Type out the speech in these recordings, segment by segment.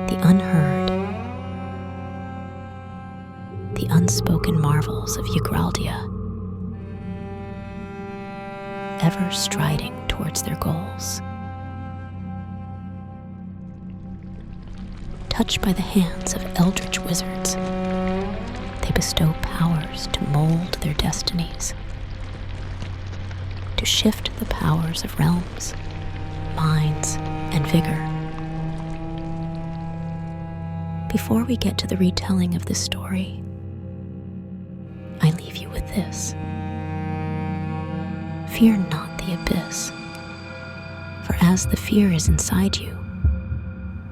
the unheard, the unspoken marvels of Yggdrasildia, ever striding towards their goals. Touched by the hands of eldritch wizards, they bestow powers to mold their destinies, to shift the powers of realms, minds, and vigor. Before we get to the retelling of this story, I leave you with this. Fear not the abyss, for as the fear is inside you,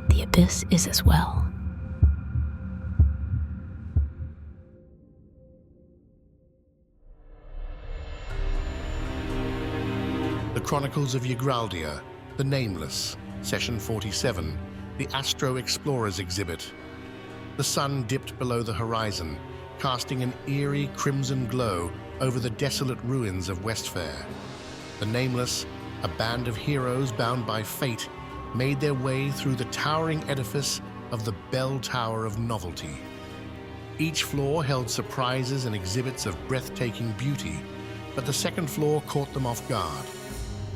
the abyss is as well. The Chronicles of Yggdrasildia, The Nameless, Session 47, the Astro Explorers exhibit. The sun dipped below the horizon, casting an eerie crimson glow over the desolate ruins of Westfair. The Nameless, a band of heroes bound by fate, made their way through the towering edifice of the Bell Tower of Novelty. Each floor held surprises and exhibits of breathtaking beauty, but the second floor caught them off guard.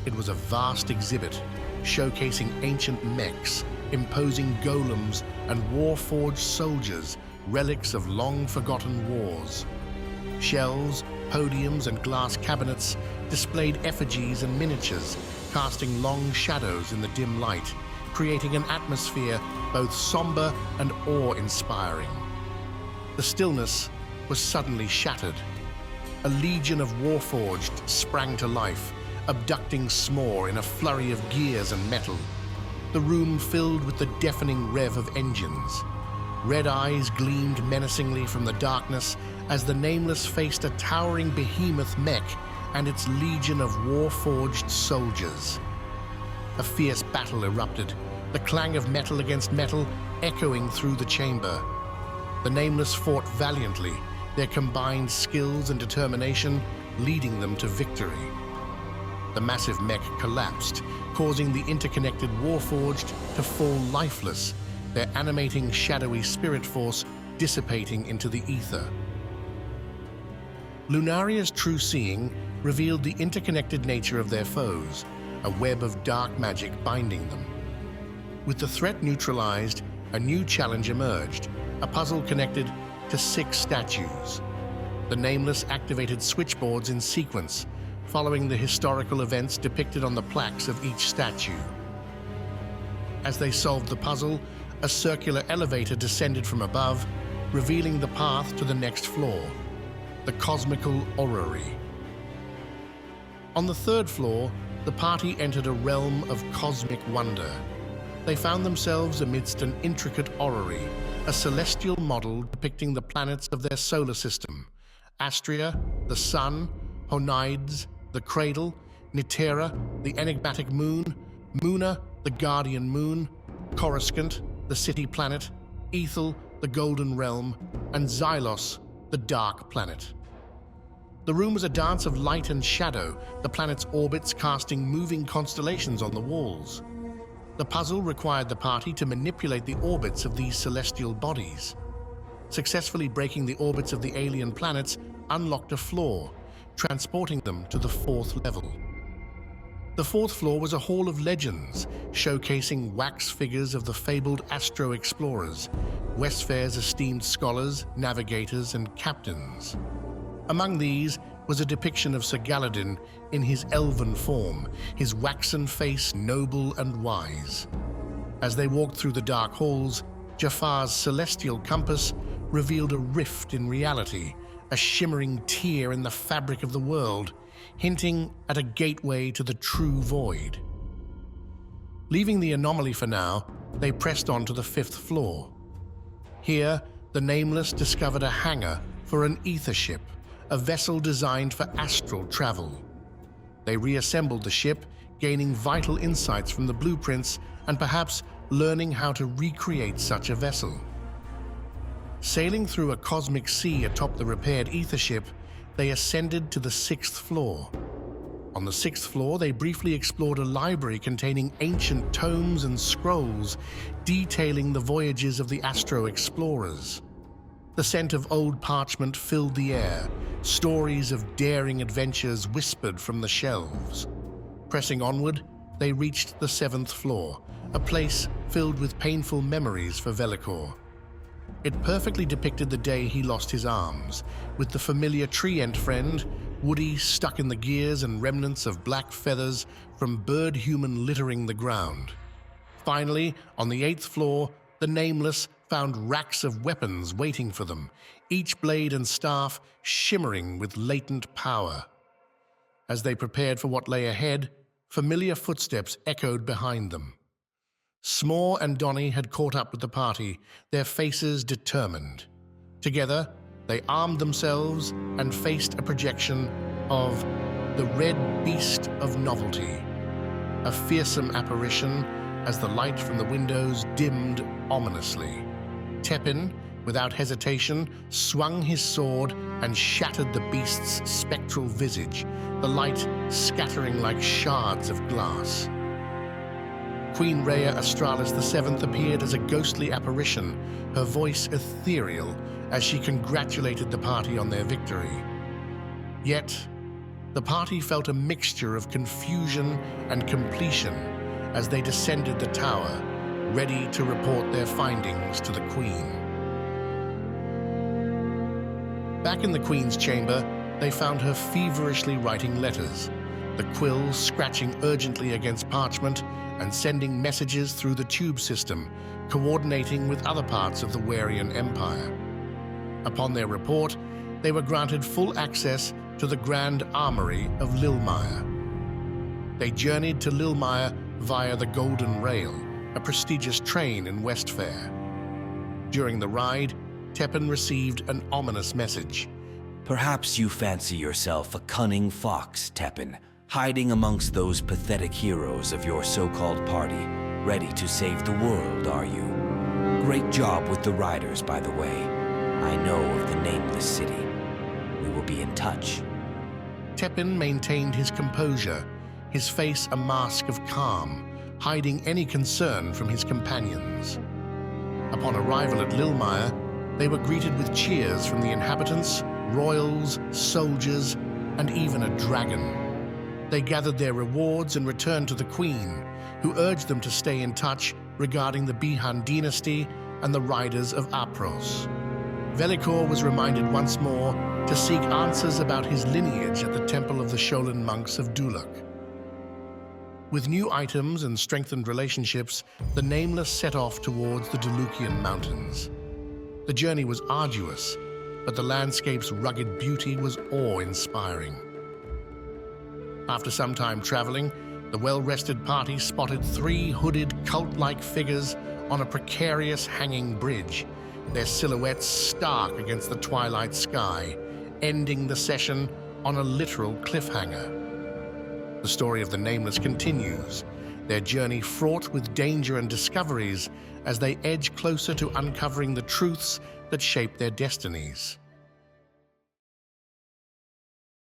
It was a vast exhibit, showcasing ancient mechs, imposing golems, and war-forged soldiers, relics of long-forgotten wars. Shelves, podiums, and glass cabinets displayed effigies and miniatures, casting long shadows in the dim light, creating an atmosphere both somber and awe-inspiring. The stillness was suddenly shattered. A legion of Warforged sprang to life, abducting Smore in a flurry of gears and metal. The room filled with the deafening rev of engines. Red eyes gleamed menacingly from the darkness as the Nameless faced a towering behemoth mech and its legion of Warforged soldiers. A fierce battle erupted, the clang of metal against metal echoing through the chamber. The Nameless fought valiantly, their combined skills and determination leading them to victory. The massive mech collapsed, causing the interconnected Warforged to fall lifeless, their animating shadowy spirit force dissipating into the ether. Lunaria's true seeing revealed the interconnected nature of their foes, a web of dark magic binding them. With the threat neutralized, a new challenge emerged, a puzzle connected to 6 statues. The Nameless activated switchboards in sequence, following the historical events depicted on the plaques of each statue. As they solved the puzzle, a circular elevator descended from above, revealing the path to the next floor, the Cosmical Orrery. On the 3rd floor, the party entered a realm of cosmic wonder. They found themselves amidst an intricate orrery, a celestial model depicting the planets of their solar system: Astria, the Sun; Honaides, the Cradle; Nitera, the enigmatic moon; Muna, the guardian moon; Coruscant, the city planet; Ethel, the golden realm; and Xylos, the dark planet. The room was a dance of light and shadow, the planet's orbits casting moving constellations on the walls. The puzzle required the party to manipulate the orbits of these celestial bodies. Successfully breaking the orbits of the alien planets unlocked a floor, transporting them to the 4th level. The 4th floor was a hall of legends, showcasing wax figures of the fabled Astro Explorers, Westfair's esteemed scholars, navigators, and captains. Among these was a depiction of Sir Galadin in his elven form, his waxen face noble and wise. As they walked through the dark halls, Jafar's celestial compass revealed a rift in reality, a shimmering tear in the fabric of the world, hinting at a gateway to the true void. Leaving the anomaly for now, they pressed on to the 5th floor. Here, the Nameless discovered a hangar for an ether ship, a vessel designed for astral travel. They reassembled the ship, gaining vital insights from the blueprints and perhaps learning how to recreate such a vessel. Sailing through a cosmic sea atop the repaired ether ship, they ascended to the 6th floor. On the 6th floor, they briefly explored a library containing ancient tomes and scrolls detailing the voyages of the Astro explorers. The scent of old parchment filled the air, stories of daring adventures whispered from the shelves. Pressing onward, they reached the 7th floor, a place filled with painful memories for Velikor. It perfectly depicted the day he lost his arms, with the familiar tree-ant friend, Woody stuck in the gears and remnants of black feathers from bird-human littering the ground. Finally, on the 8th floor, the Nameless found racks of weapons waiting for them, each blade and staff shimmering with latent power. As they prepared for what lay ahead, familiar footsteps echoed behind them. Small and Donnie had caught up with the party, their faces determined. Together, they armed themselves and faced a projection of the Red Beast of Novelty, a fearsome apparition as the light from the windows dimmed ominously. Tepin, without hesitation, swung his sword and shattered the beast's spectral visage, the light scattering like shards of glass. Queen Rhea Australis VII appeared as a ghostly apparition, her voice ethereal as she congratulated the party on their victory. Yet, the party felt a mixture of confusion and completion as they descended the tower, ready to report their findings to the Queen. Back in the Queen's chamber, they found her feverishly writing letters, the quill scratching urgently against parchment and sending messages through the tube system, coordinating with other parts of the Warian Empire. Upon their report, they were granted full access to the Grand Armory of Lilmire. They journeyed to Lilmire via the Golden Rail, a prestigious train in Westfair. During the ride, Tepin received an ominous message. Perhaps you fancy yourself a cunning fox, Tepin, hiding amongst those pathetic heroes of your so-called party, ready to save the world, are you? Great job with the riders, by the way. I know of the Nameless City. We will be in touch. Tepin maintained his composure, his face a mask of calm, hiding any concern from his companions. Upon arrival at Lilmire, they were greeted with cheers from the inhabitants, royals, soldiers, and even a dragon. They gathered their rewards and returned to the Queen, who urged them to stay in touch regarding the Bihan dynasty and the riders of Apros. Velikor was reminded once more to seek answers about his lineage at the temple of the Sholan monks of Duluk. With new items and strengthened relationships, the Nameless set off towards the Dulukian mountains. The journey was arduous, but the landscape's rugged beauty was awe-inspiring. After some time traveling, the well-rested party spotted 3 hooded, cult-like figures on a precarious hanging bridge, their silhouettes stark against the twilight sky, ending the session on a literal cliffhanger. The story of the Nameless continues, their journey fraught with danger and discoveries as they edge closer to uncovering the truths that shape their destinies.